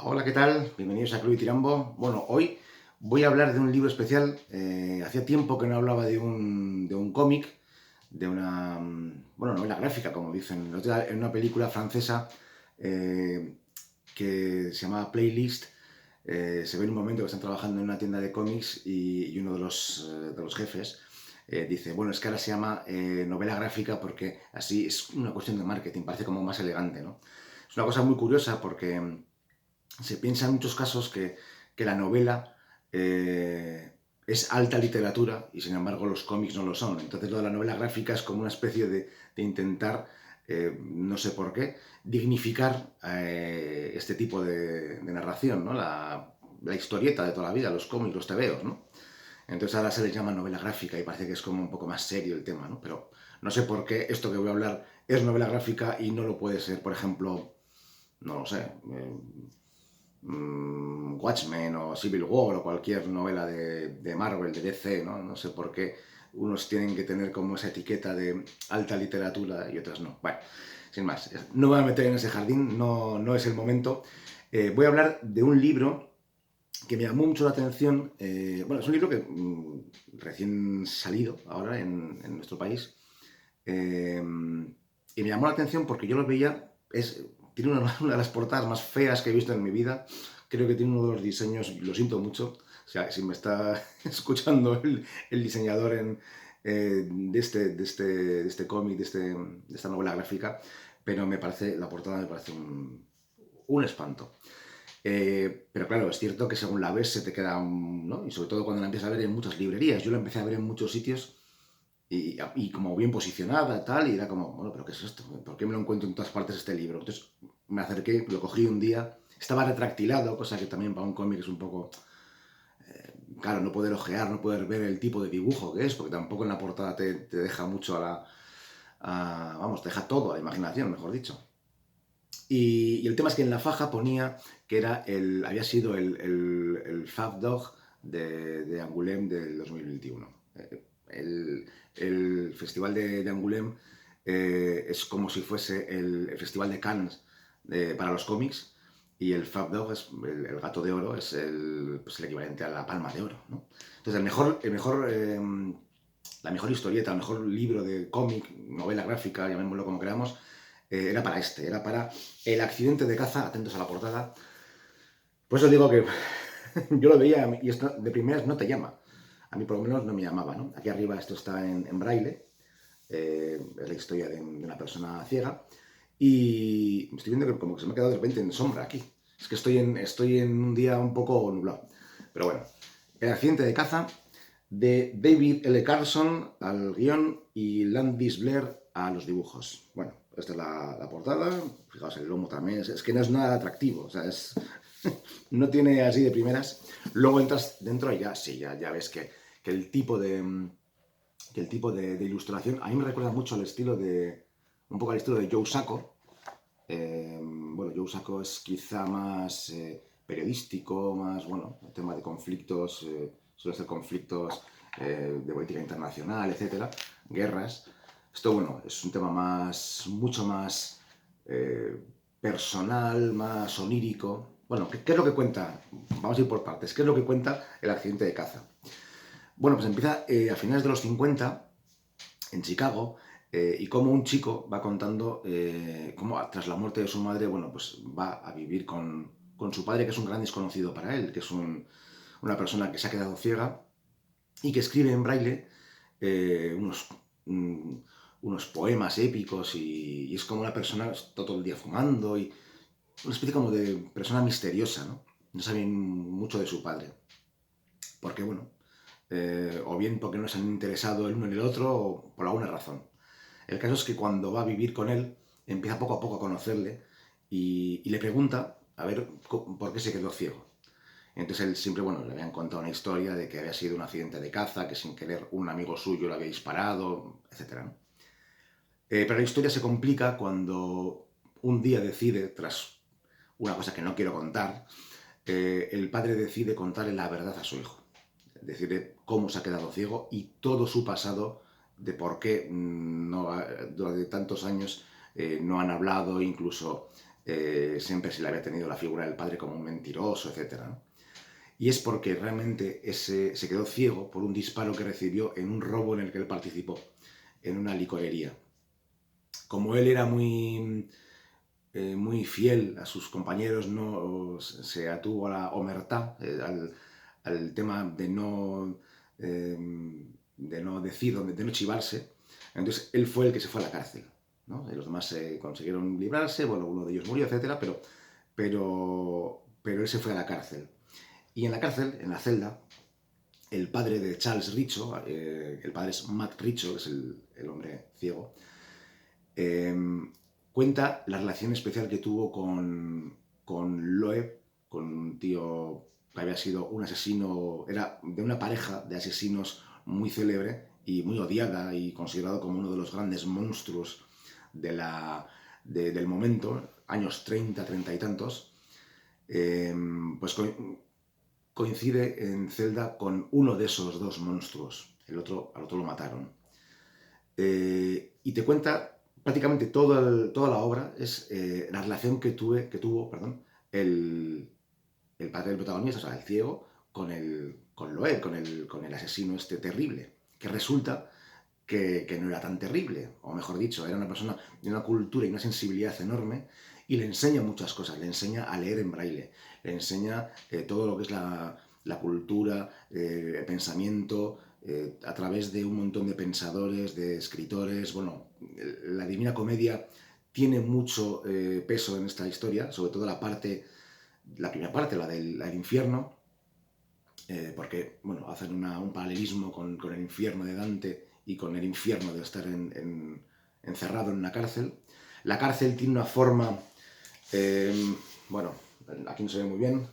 Hola, ¿qué tal? Bienvenidos a Club y Tirambo. Bueno, hoy voy a hablar de un libro especial. Hacía tiempo que no hablaba de un cómic, de una novela gráfica, como dicen. El otro día, en una película francesa eh, que se llama Playlist, se ve en un momento que están trabajando en una tienda de cómics y uno de los jefes dice, bueno, es que ahora se llama novela gráfica porque así es una cuestión de marketing, parece como más elegante, ¿no? Es una cosa muy curiosa porque se piensa en muchos casos que la novela es alta literatura y sin embargo los cómics no lo son. Entonces lo de la novela gráfica es como una especie de intentar, no sé por qué, dignificar este tipo de narración, ¿no? La historieta de toda la vida, los cómics, los tebeos, ¿no? Entonces ahora se les llama novela gráfica y parece que es como un poco más serio el tema, ¿no? Pero no sé por qué esto que voy a hablar es novela gráfica y no lo puede ser, por ejemplo, no lo sé, Watchmen o Civil War o cualquier novela de Marvel, de DC, ¿no? No sé por qué unos tienen que tener como esa etiqueta de alta literatura y otras no. Bueno, sin más, no me voy a meter en ese jardín, no es el momento. Voy a hablar de un libro que me llamó mucho la atención. Bueno, es un libro que recién salido ahora en nuestro país. eh, y me llamó la atención porque yo lo veía, tiene una de las portadas más feas que he visto en mi vida. Creo que tiene uno de los diseños, lo siento mucho, o sea, si me está escuchando el diseñador de este cómic, de esta novela gráfica, pero la portada me parece un espanto. Pero claro, es cierto que según la ves se te queda ¿no? Y sobre todo cuando la empiezas a ver en muchas librerías. Yo la empecé a ver en muchos sitios y como bien posicionada, tal, y era como, bueno, pero ¿qué es esto? ¿Por qué me lo encuentro en todas partes este libro? Entonces me acerqué, lo cogí un día, estaba retractilado, cosa que también para un cómic es un poco, claro, no poder ojear, no poder ver el tipo de dibujo que es, porque tampoco en la portada te deja mucho vamos, te deja todo a la imaginación, mejor dicho. Y el tema es que en la faja ponía que había sido el Fab Dog de Angoulême del 2021. El festival de Angoulême es como si fuese el festival de Cannes para los cómics y el Fab Dog, el gato de oro, es el equivalente a la palma de oro, ¿no? Entonces la mejor historieta, el mejor libro de cómic, novela gráfica, llamémoslo como queramos, era para el accidente de caza, atentos a la portada. Por eso digo que yo lo veía y esto de primeras no te llama. A mí por lo menos no me llamaba, ¿no? Aquí arriba esto está en braille, es la historia de una persona ciega y estoy viendo que como que se me ha quedado de repente en sombra aquí. Es que estoy en un día un poco nublado. Pero bueno, el accidente de caza de David L. Carson al guión y Landis Blair a los dibujos. Bueno, esta es la portada. Fijaos, el lomo también. Es que no es nada atractivo. O sea, no tiene así de primeras. Luego entras dentro y ya, sí, ya ves que el tipo de ilustración a mí me recuerda mucho un poco al estilo de Joe Sacco. Bueno, Joe Sacco es quizá más periodístico, más, bueno, el tema de conflictos, suele ser conflictos de política internacional, etcétera, guerras. Esto, bueno, es un tema mucho más eh, personal, más onírico. Bueno, ¿qué es lo que cuenta? Vamos a ir por partes. ¿Qué es lo que cuenta el accidente de caza? Bueno, pues empieza a finales de los 50 en Chicago, y cómo un chico va contando cómo tras la muerte de su madre, bueno, pues va a vivir con su padre, que es un gran desconocido para él, que es una persona que se ha quedado ciega y que escribe en braille eh, unos, mm, unos poemas épicos y es como una persona está todo el día fumando y una especie como de persona misteriosa, ¿no? No saben mucho de su padre. Porque, bueno, o bien porque no se han interesado el uno en el otro o por alguna razón. El caso es que cuando va a vivir con él, empieza poco a poco a conocerle y le pregunta a ver por qué se quedó ciego. Entonces él siempre, bueno, le habían contado una historia de que había sido un accidente de caza, que sin querer un amigo suyo le había disparado, etcétera, ¿no? Pero la historia se complica cuando un día decide, tras una cosa que no quiero contar, el padre decide contarle la verdad a su hijo. Decirle cómo se ha quedado ciego y todo su pasado, de por qué durante tantos años no han hablado, incluso siempre se le había tenido la figura del padre como un mentiroso, etc., ¿no? Y es porque realmente se quedó ciego por un disparo que recibió en un robo en el que él participó, en una licorería. Como él era muy fiel a sus compañeros, no se atuvo a la omertá, al tema eh, de no decir, de no chivarse. Entonces él fue el que se fue a la cárcel, ¿no? Y los demás consiguieron librarse, bueno, uno de ellos murió, etcétera, pero él se fue a la cárcel. Y en la cárcel, en la celda, el padre de Charles Richo, el padre es Matt Richo, que es el hombre ciego, eh, cuenta la relación especial que tuvo con Loeb, con un tío que había sido un asesino, era de una pareja de asesinos muy célebre y muy odiada y considerado como uno de los grandes monstruos del momento, años 30, 30 y tantos. Pues coincide en celda con uno de esos dos monstruos. Al otro lo mataron. Y te cuenta prácticamente toda la obra, es la relación que tuvo el padre del protagonista, o sea, el ciego, con Loeb, con el asesino este terrible, que resulta que no era tan terrible, o mejor dicho, era una persona de una cultura y una sensibilidad enorme, y le enseña muchas cosas, le enseña a leer en braille, le enseña todo lo que es la cultura, el pensamiento, a través de un montón de pensadores, de escritores. Bueno, la Divina Comedia tiene mucho peso en esta historia, sobre todo la primera parte, la del infierno, porque bueno, hacen un paralelismo con el infierno de Dante y con el infierno de estar encerrado en una cárcel. La cárcel tiene una forma, bueno, aquí no se ve muy bien,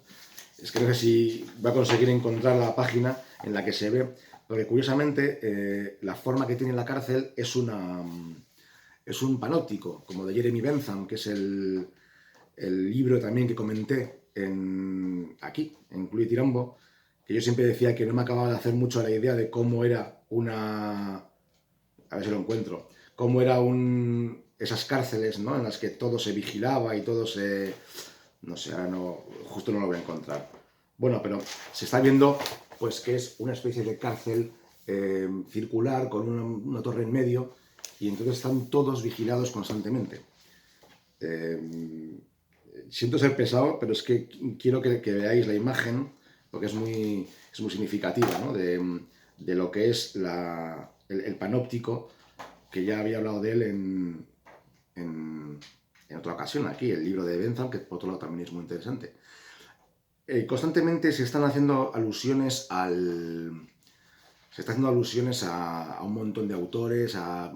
es que no sé si va a conseguir encontrar la página en la que se ve, porque curiosamente la forma que tiene la cárcel es un panóptico, como de Jeremy Bentham, que es el libro también que comenté aquí, en Cluj y Tirambo, que yo siempre decía que no me acababa de hacer mucho la idea de cómo era a ver si lo encuentro, cómo era esas cárceles, ¿no? En las que todo se vigilaba y todo se... No sé, ahora no, justo no lo voy a encontrar. Bueno, pero se está viendo pues que es una especie de cárcel circular con una torre en medio, y entonces están todos vigilados constantemente. Siento ser pesado, pero es que quiero que veáis la imagen, porque es muy significativa, ¿no? De lo que es el panóptico, que ya había hablado de él en otra ocasión aquí, el libro de Bentham, que por otro lado también es muy interesante. Constantemente se están haciendo alusiones se está haciendo alusiones a un montón de autores, a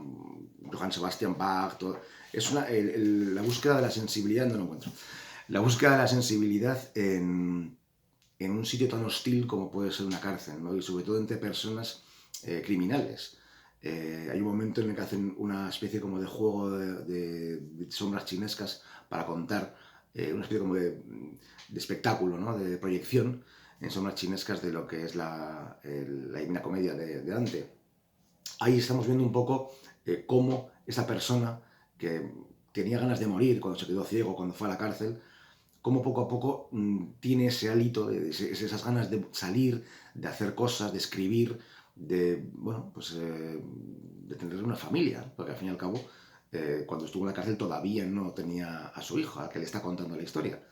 Johann Sebastian Bach, todo. Es la búsqueda de la sensibilidad, no lo encuentro. La búsqueda de la sensibilidad en un sitio tan hostil como puede ser una cárcel, ¿no? Y sobre todo entre personas criminales. Hay un momento en el que hacen una especie como de juego de sombras chinescas para contar una especie como de espectáculo, ¿no? De proyección en sombras chinescas de lo que es la Divina Comedia de Dante. Ahí estamos viendo un poco cómo esa persona que tenía ganas de morir cuando se quedó ciego, cuando fue a la cárcel, cómo poco a poco tiene ese hálito, esas ganas de salir, de hacer cosas, de escribir, bueno, pues de tener una familia, porque al fin y al cabo, cuando estuvo en la cárcel todavía no tenía a su hijo, al que le está contando la historia.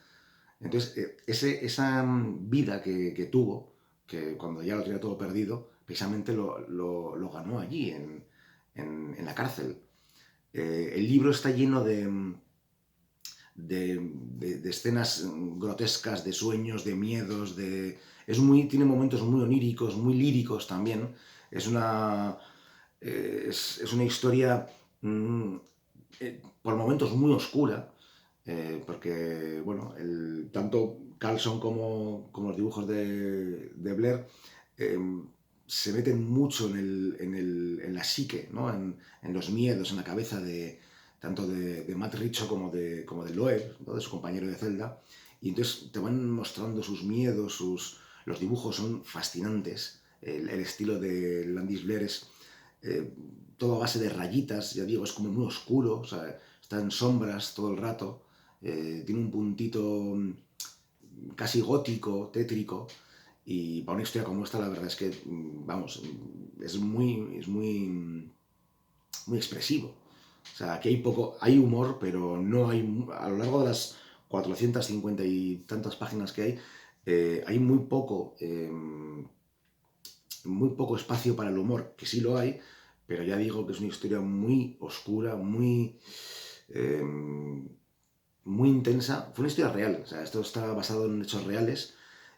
Entonces, esa vida que tuvo, que cuando ya lo tenía todo perdido, precisamente lo ganó allí, en la cárcel. El libro está lleno de escenas grotescas, de sueños, de miedos, tiene momentos muy oníricos, muy líricos también. Es es una historia por momentos muy oscura, porque, bueno, tanto Carlson como los dibujos de Blair eh, se meten mucho en la psique, ¿no? En los miedos, en la cabeza tanto de Matt Richo como de Loeb, ¿no? De su compañero de celda, y entonces te van mostrando sus miedos, los dibujos son fascinantes, el estilo de Landis Blair es todo a base de rayitas, ya digo, es como muy oscuro, o sea, está en sombras todo el rato, tiene un puntito casi gótico, tétrico, y para una historia como esta la verdad es que, vamos, muy expresivo. O sea, aquí hay humor, pero no hay, a lo largo de las 450 y tantas páginas que hay muy poco espacio para el humor, que sí lo hay, pero ya digo que es una historia muy oscura, eh, muy intensa. Fue una historia real, o sea, esto está basado en hechos reales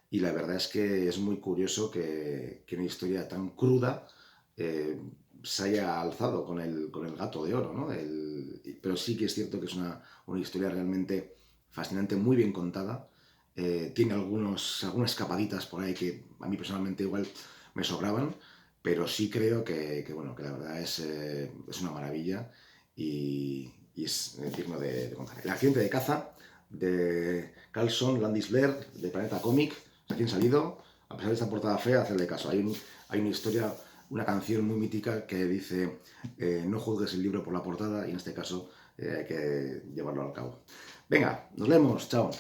y la verdad es que es muy curioso que una historia tan cruda eh, se haya alzado con el gato de oro, ¿no? Pero sí que es cierto que es una historia realmente fascinante, muy bien contada. Tiene algunas escapaditas por ahí que a mí personalmente igual me sobraban, pero sí creo bueno, que la verdad es una maravilla y es digno de contar. El accidente de caza de Carlson Landis Blair, de Planeta Comic, recién salido. A pesar de esta portada fea, hacerle caso. Hay una historia, una canción muy mítica que dice no juzgues el libro por la portada y en este caso hay que llevarlo al cabo. Venga, nos vemos, chao.